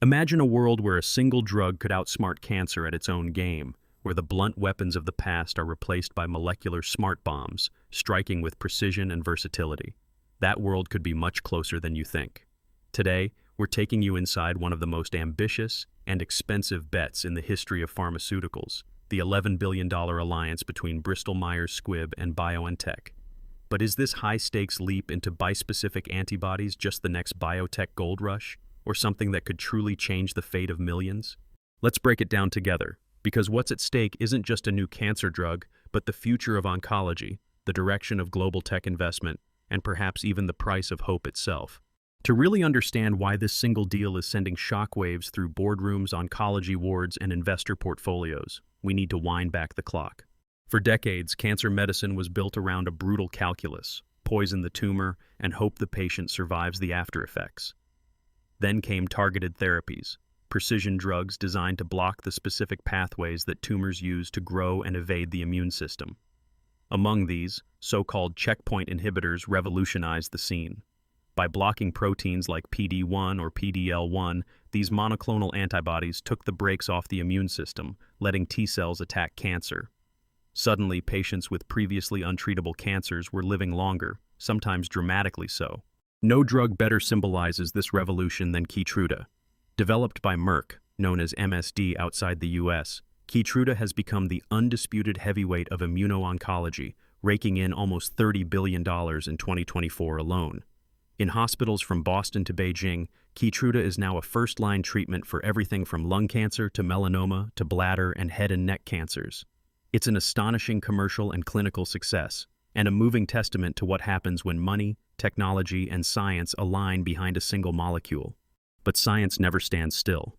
Imagine a world where a single drug could outsmart cancer at its own game, where the blunt weapons of the past are replaced by molecular smart bombs, striking with precision and versatility. That world could be much closer than you think. Today, we're taking you inside one of the most ambitious and expensive bets in the history of pharmaceuticals, the $11 billion alliance between Bristol-Myers Squibb and BioNTech. But is this high-stakes leap into bispecific antibodies just the next biotech gold rush, or something that could truly change the fate of millions? Let's break it down together, because what's at stake isn't just a new cancer drug, but the future of oncology, the direction of global tech investment, and perhaps even the price of hope itself. To really understand why this single deal is sending shockwaves through boardrooms, oncology wards, and investor portfolios, we need to wind back the clock. For decades, cancer medicine was built around a brutal calculus: poison the tumor and hope the patient survives the after effects. Then came targeted therapies, precision drugs designed to block the specific pathways that tumors use to grow and evade the immune system. Among these, so-called checkpoint inhibitors revolutionized the scene. By blocking proteins like PD-1 or PD-L1, these monoclonal antibodies took the brakes off the immune system, letting T cells attack cancer. Suddenly, patients with previously untreatable cancers were living longer, sometimes dramatically so. No drug better symbolizes this revolution than Keytruda. Developed by Merck, known as MSD outside the US, Keytruda has become the undisputed heavyweight of immuno-oncology, raking in almost $30 billion in 2024 alone. In hospitals from Boston to Beijing, Keytruda is now a first-line treatment for everything from lung cancer to melanoma to bladder and head and neck cancers. It's an astonishing commercial and clinical success, and a moving testament to what happens when money, technology, and science align behind a single molecule. But science never stands still.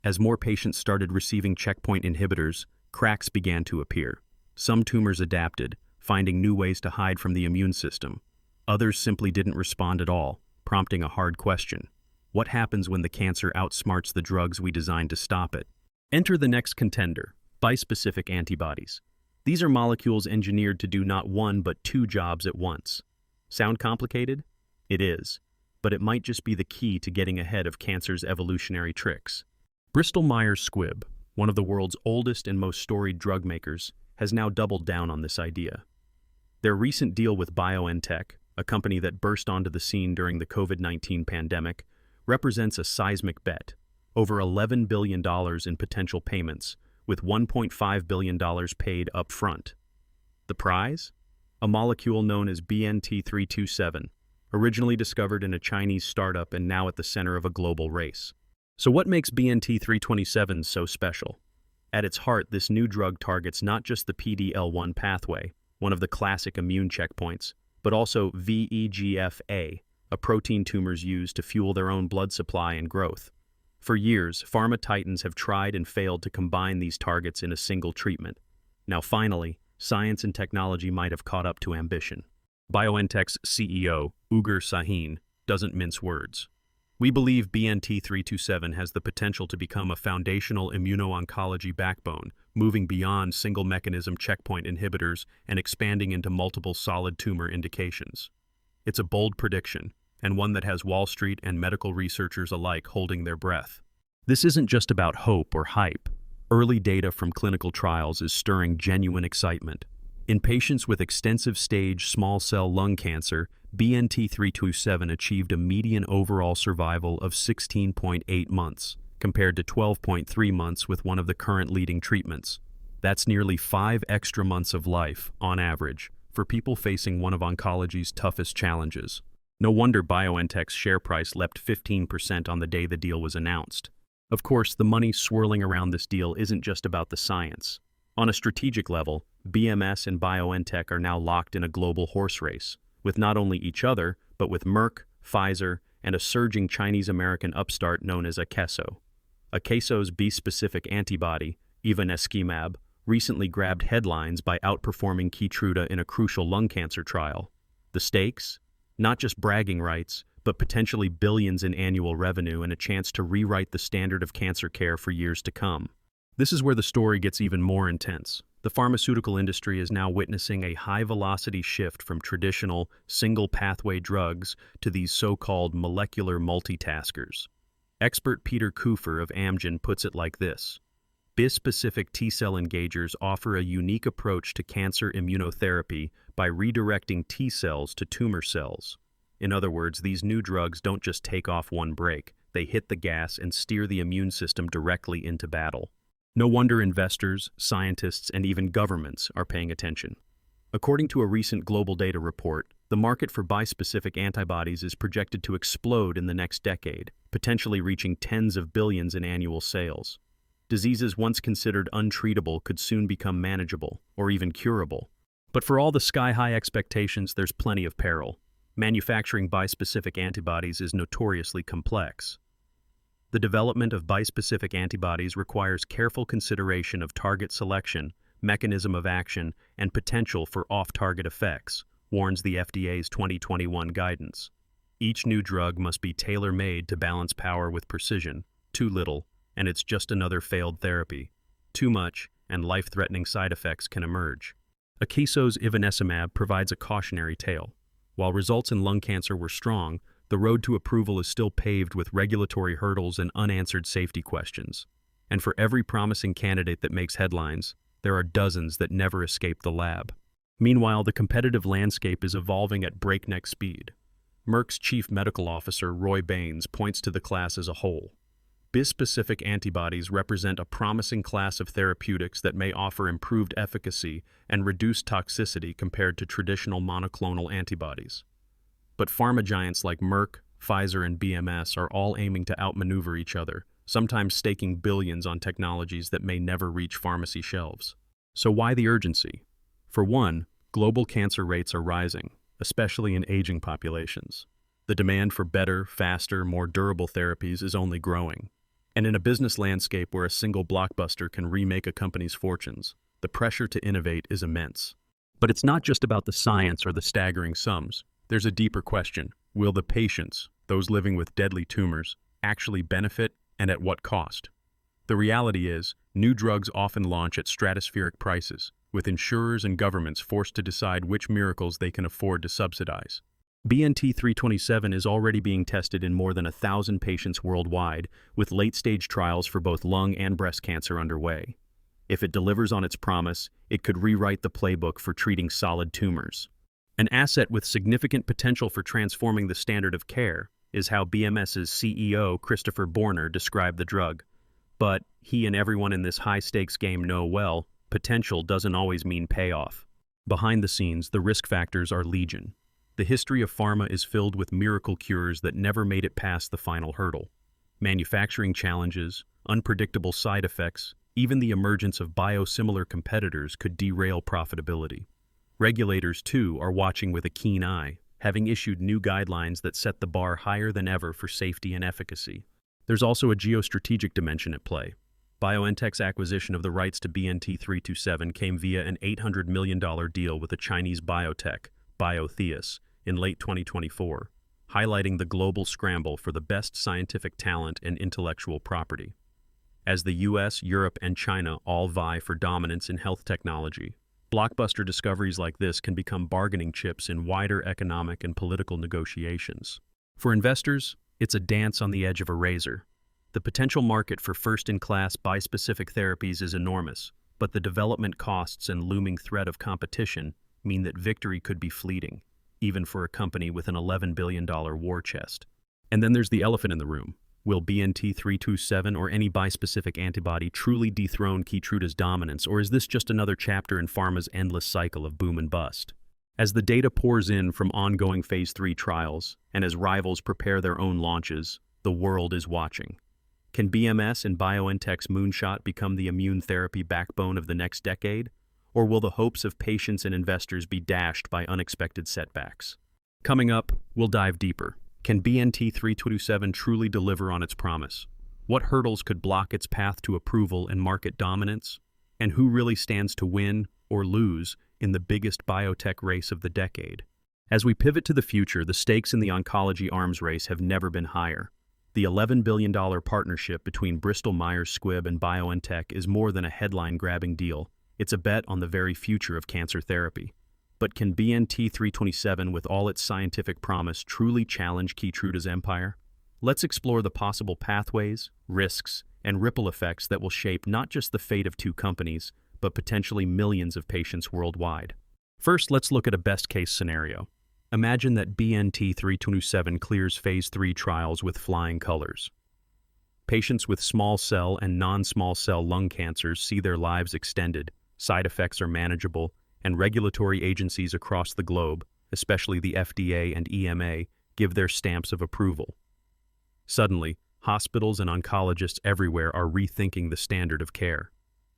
As more patients started receiving checkpoint inhibitors, cracks began to appear. Some tumors adapted, finding new ways to hide from the immune system. Others simply didn't respond at all, prompting a hard question. What happens when the cancer outsmarts the drugs we designed to stop it? Enter the next contender, bispecific antibodies. These are molecules engineered to do not one but two jobs at once. Sound complicated? It is, but it might just be the key to getting ahead of cancer's evolutionary tricks. Bristol-Myers Squibb, one of the world's oldest and most storied drug makers, has now doubled down on this idea. Their recent deal with BioNTech, a company that burst onto the scene during the COVID-19 pandemic, represents a seismic bet: over $11 billion in potential payments, with $1.5 billion paid up front. The prize? A molecule known as BNT327, originally discovered in a Chinese startup and now at the center of a global race. So what makes BNT327 so special? At its heart, this new drug targets not just the PD-L1 pathway, one of the classic immune checkpoints, but also VEGF-A, a protein tumors use to fuel their own blood supply and growth. For years, pharma titans have tried and failed to combine these targets in a single treatment. Now finally, science and technology might have caught up to ambition. BioNTech's CEO, Ugur Sahin, doesn't mince words. We believe BNT327 has the potential to become a foundational immuno-oncology backbone, moving beyond single-mechanism checkpoint inhibitors and expanding into multiple solid tumor indications. It's a bold prediction, and one that has Wall Street and medical researchers alike holding their breath. This isn't just about hope or hype. Early data from clinical trials is stirring genuine excitement. In patients with extensive-stage small cell lung cancer, BNT327 achieved a median overall survival of 16.8 months, compared to 12.3 months with one of the current leading treatments. That's nearly 5 extra months of life, on average, for people facing one of oncology's toughest challenges. No wonder BioNTech's share price leapt 15% on the day the deal was announced. Of course, the money swirling around this deal isn't just about the science. On a strategic level, BMS and BioNTech are now locked in a global horse race, with not only each other, but with Merck, Pfizer, and a surging Chinese-American upstart known as Akeso. Akeso's bispecific antibody, ivonescimab, recently grabbed headlines by outperforming Keytruda in a crucial lung cancer trial. The stakes? Not just bragging rights, but potentially billions in annual revenue and a chance to rewrite the standard of cancer care for years to come. This is where the story gets even more intense. The pharmaceutical industry is now witnessing a high-velocity shift from traditional, single-pathway drugs to these so-called molecular multitaskers. Expert Peter Kufer of Amgen puts it like this: bispecific T-cell engagers offer a unique approach to cancer immunotherapy by redirecting T-cells to tumor cells. In other words, these new drugs don't just take off one brake, they hit the gas and steer the immune system directly into battle. No wonder investors, scientists, and even governments are paying attention. According to a recent global data report, the market for bispecific antibodies is projected to explode in the next decade, potentially reaching tens of billions in annual sales. Diseases once considered untreatable could soon become manageable, or even curable. But for all the sky-high expectations, there's plenty of peril. Manufacturing bispecific antibodies is notoriously complex. The development of bispecific antibodies requires careful consideration of target selection, mechanism of action, and potential for off-target effects, warns the FDA's 2021 guidance. Each new drug must be tailor-made to balance power with precision. Too little, and it's just another failed therapy. Too much, and life-threatening side effects can emerge. Akeso's ivonescimab provides a cautionary tale. While results in lung cancer were strong, the road to approval is still paved with regulatory hurdles and unanswered safety questions. And for every promising candidate that makes headlines, there are dozens that never escape the lab. Meanwhile, the competitive landscape is evolving at breakneck speed. Merck's chief medical officer, Roy Baines, points to the class as a whole. Bispecific antibodies represent a promising class of therapeutics that may offer improved efficacy and reduced toxicity compared to traditional monoclonal antibodies. But pharma giants like Merck, Pfizer, and BMS are all aiming to outmaneuver each other, sometimes staking billions on technologies that may never reach pharmacy shelves. So why the urgency? For one, global cancer rates are rising, especially in aging populations. The demand for better, faster, more durable therapies is only growing. And in a business landscape where a single blockbuster can remake a company's fortunes, the pressure to innovate is immense. But it's not just about the science or the staggering sums. There's a deeper question. Will the patients, those living with deadly tumors, actually benefit, and at what cost? The reality is, new drugs often launch at stratospheric prices, with insurers and governments forced to decide which miracles they can afford to subsidize. BNT327 is already being tested in more than 1,000 patients worldwide, with late-stage trials for both lung and breast cancer underway. If it delivers on its promise, it could rewrite the playbook for treating solid tumors. An asset with significant potential for transforming the standard of care is how BMS's CEO, Christopher Boerner, described the drug. But he and everyone in this high-stakes game know well, potential doesn't always mean payoff. Behind the scenes, the risk factors are legion. The history of pharma is filled with miracle cures that never made it past the final hurdle. Manufacturing challenges, unpredictable side effects, even the emergence of biosimilar competitors could derail profitability. Regulators, too, are watching with a keen eye, having issued new guidelines that set the bar higher than ever for safety and efficacy. There's also a geostrategic dimension at play. BioNTech's acquisition of the rights to BNT327 came via an $800 million deal with a Chinese biotech, Biotheus, in late 2024, highlighting the global scramble for the best scientific talent and intellectual property. As the US, Europe, and China all vie for dominance in health technology, blockbuster discoveries like this can become bargaining chips in wider economic and political negotiations. For investors, it's a dance on the edge of a razor. The potential market for first-in-class bispecific therapies is enormous, but the development costs and looming threat of competition mean that victory could be fleeting, even for a company with an $11 billion war chest. And then there's the elephant in the room. Will BNT327 or any bispecific antibody truly dethrone Keytruda's dominance, or is this just another chapter in pharma's endless cycle of boom and bust? As the data pours in from ongoing phase 3 trials, and as rivals prepare their own launches, the world is watching. Can BMS and BioNTech's moonshot become the immune therapy backbone of the next decade? Or will the hopes of patients and investors be dashed by unexpected setbacks? Coming up, we'll dive deeper. Can BNT327 truly deliver on its promise? What hurdles could block its path to approval and market dominance? And who really stands to win or lose in the biggest biotech race of the decade? As we pivot to the future, the stakes in the oncology arms race have never been higher. The $11 billion partnership between Bristol Myers Squibb and BioNTech is more than a headline-grabbing deal. It's a bet on the very future of cancer therapy. But can BNT327, with all its scientific promise, truly challenge Keytruda's empire? Let's explore the possible pathways, risks, and ripple effects that will shape not just the fate of two companies, but potentially millions of patients worldwide. First, let's look at a best-case scenario. Imagine that BNT327 clears Phase 3 trials with flying colors. Patients with small cell and non-small cell lung cancers see their lives extended, side effects are manageable, and regulatory agencies across the globe, especially the FDA and EMA, give their stamps of approval. Suddenly, hospitals and oncologists everywhere are rethinking the standard of care.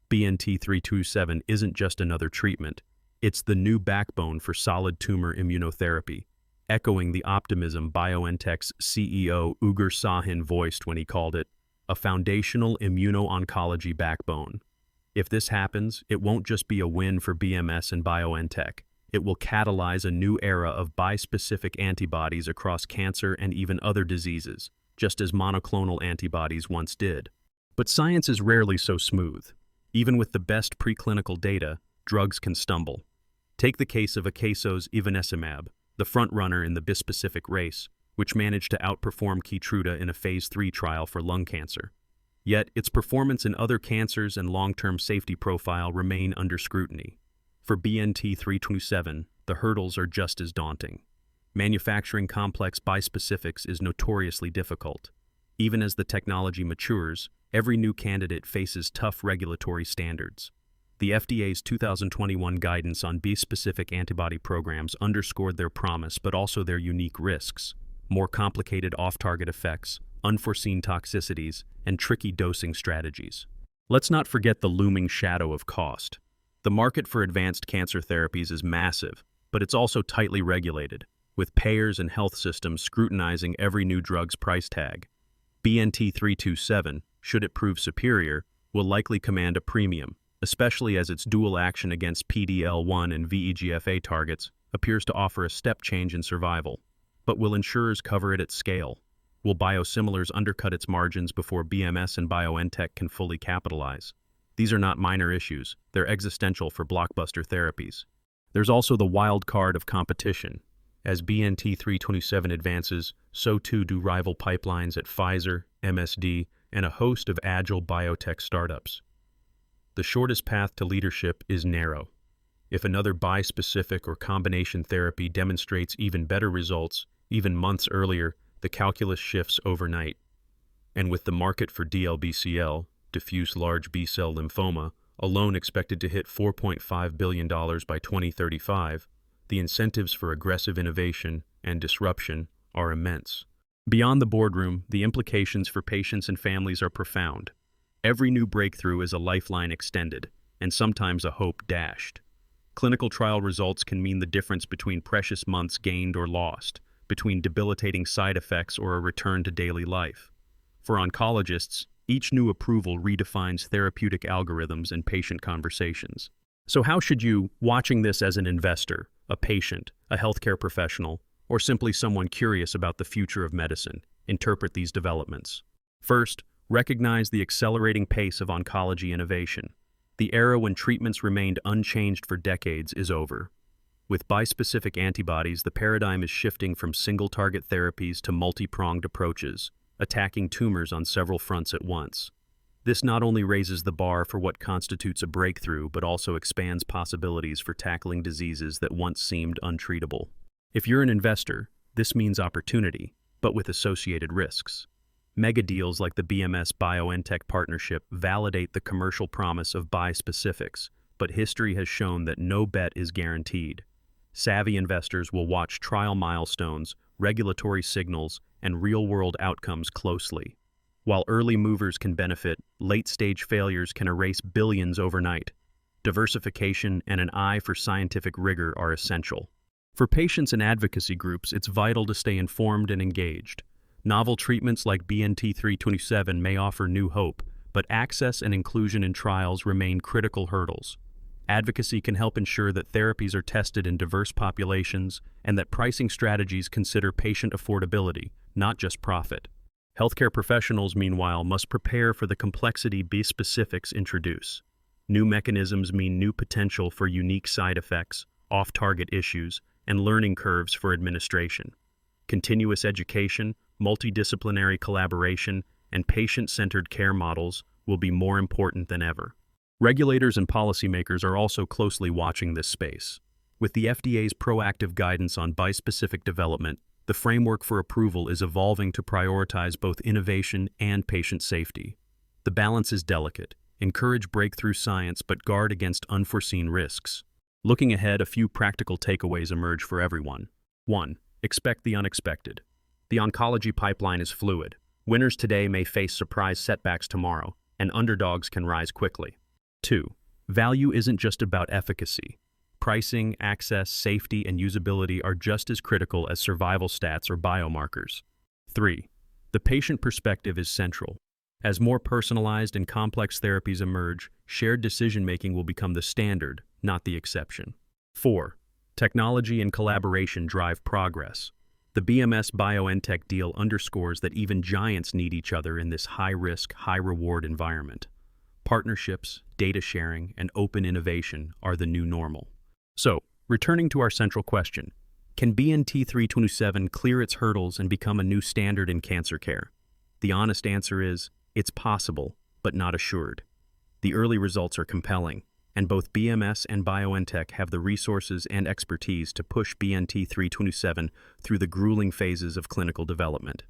BNT327 isn't just another treatment, it's the new backbone for solid tumor immunotherapy, echoing the optimism BioNTech's CEO Ugur Sahin voiced when he called it a foundational immuno-oncology backbone. If this happens, it won't just be a win for BMS and BioNTech. It will catalyze a new era of bispecific antibodies across cancer and even other diseases, just as monoclonal antibodies once did. But science is rarely so smooth. Even with the best preclinical data, drugs can stumble. Take the case of Akeso's ivonescimab, the frontrunner in the bispecific race, which managed to outperform Keytruda in a Phase 3 trial for lung cancer. Yet, its performance in other cancers and long-term safety profile remain under scrutiny. For BNT327, the hurdles are just as daunting. Manufacturing complex bispecifics is notoriously difficult. Even as the technology matures, every new candidate faces tough regulatory standards. The FDA's 2021 guidance on bispecific antibody programs underscored their promise but also their unique risks: more complicated off-target effects, unforeseen toxicities, and tricky dosing strategies. Let's not forget the looming shadow of cost. The market for advanced cancer therapies is massive, but it's also tightly regulated, with payers and health systems scrutinizing every new drug's price tag. BNT327, should it prove superior, will likely command a premium, especially as its dual action against PD-L1 and VEGF-A targets appears to offer a step change in survival. But will insurers cover it at scale? Will biosimilars undercut its margins before BMS and BioNTech can fully capitalize? These are not minor issues, they're existential for blockbuster therapies. There's also the wild card of competition. As BNT327 advances, so too do rival pipelines at Pfizer, MSD, and a host of agile biotech startups. The shortest path to leadership is narrow. If another bispecific or combination therapy demonstrates even better results, even months earlier, the calculus shifts overnight. And with the market for DLBCL, diffuse large B-cell lymphoma, alone expected to hit $4.5 billion by 2035, the incentives for aggressive innovation and disruption are immense. Beyond the boardroom, the implications for patients and families are profound. Every new breakthrough is a lifeline extended, and sometimes a hope dashed. Clinical trial results can mean the difference between precious months gained or lost, between debilitating side effects or a return to daily life. For oncologists, each new approval redefines therapeutic algorithms and patient conversations. So how should you, watching this as an investor, a patient, a healthcare professional, or simply someone curious about the future of medicine, interpret these developments? First, recognize the accelerating pace of oncology innovation. The era when treatments remained unchanged for decades is over. With bispecific antibodies, the paradigm is shifting from single-target therapies to multi-pronged approaches, attacking tumors on several fronts at once. This not only raises the bar for what constitutes a breakthrough, but also expands possibilities for tackling diseases that once seemed untreatable. If you're an investor, this means opportunity, but with associated risks. Mega deals like the BMS-BioNTech partnership validate the commercial promise of bispecifics, but history has shown that no bet is guaranteed. Savvy investors will watch trial milestones, regulatory signals, and real-world outcomes closely. While early movers can benefit, late-stage failures can erase billions overnight. Diversification and an eye for scientific rigor are essential. For patients and advocacy groups, it's vital to stay informed and engaged. Novel treatments like BNT327 may offer new hope, but access and inclusion in trials remain critical hurdles. Advocacy can help ensure that therapies are tested in diverse populations and that pricing strategies consider patient affordability, not just profit. Healthcare professionals, meanwhile, must prepare for the complexity bispecifics introduce. New mechanisms mean new potential for unique side effects, off-target issues, and learning curves for administration. Continuous education, multidisciplinary collaboration, and patient-centered care models will be more important than ever. Regulators and policymakers are also closely watching this space. With the FDA's proactive guidance on bispecific development, the framework for approval is evolving to prioritize both innovation and patient safety. The balance is delicate. Encourage breakthrough science but guard against unforeseen risks. Looking ahead, a few practical takeaways emerge for everyone. 1. Expect the unexpected. The oncology pipeline is fluid. Winners today may face surprise setbacks tomorrow, and underdogs can rise quickly. 2. Value isn't just about efficacy. Pricing, access, safety, and usability are just as critical as survival stats or biomarkers. 3. The patient perspective is central. As more personalized and complex therapies emerge, shared decision-making will become the standard, not the exception. 4. Technology and collaboration drive progress. The BMS-BioNTech deal underscores that even giants need each other in this high-risk, high-reward environment. Partnerships, data sharing, and open innovation are the new normal. So, returning to our central question, can BNT327 clear its hurdles and become a new standard in cancer care? The honest answer is, it's possible, but not assured. The early results are compelling, and both BMS and BioNTech have the resources and expertise to push BNT327 through the grueling phases of clinical development.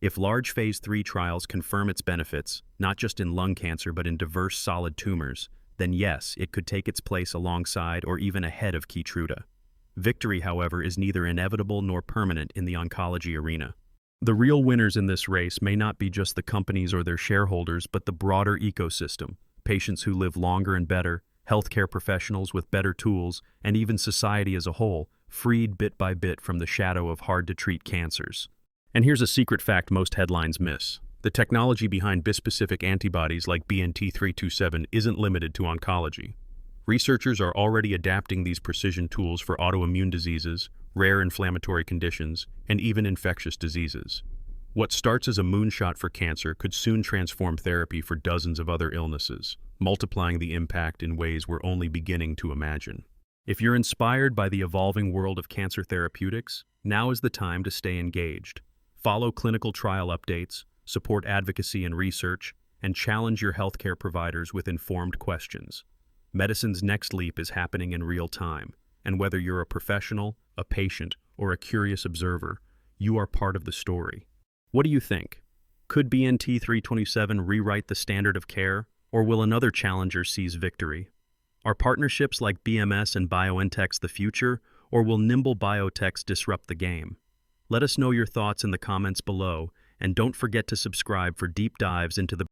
If large Phase 3 trials confirm its benefits, not just in lung cancer but in diverse solid tumors, then yes, it could take its place alongside or even ahead of Keytruda. Victory, however, is neither inevitable nor permanent in the oncology arena. The real winners in this race may not be just the companies or their shareholders, but the broader ecosystem, patients who live longer and better, healthcare professionals with better tools, and even society as a whole, freed bit by bit from the shadow of hard-to-treat cancers. And here's a secret fact most headlines miss. The technology behind bispecific antibodies like BNT327 isn't limited to oncology. Researchers are already adapting these precision tools for autoimmune diseases, rare inflammatory conditions, and even infectious diseases. What starts as a moonshot for cancer could soon transform therapy for dozens of other illnesses, multiplying the impact in ways we're only beginning to imagine. If you're inspired by the evolving world of cancer therapeutics, now is the time to stay engaged. Follow clinical trial updates, support advocacy and research, and challenge your healthcare providers with informed questions. Medicine's next leap is happening in real time, and whether you're a professional, a patient, or a curious observer, you are part of the story. What do you think? Could BNT327 rewrite the standard of care, or will another challenger seize victory? Are partnerships like BMS and BioNTech the future, or will nimble biotechs disrupt the game? Let us know your thoughts in the comments below, and don't forget to subscribe for deep dives into the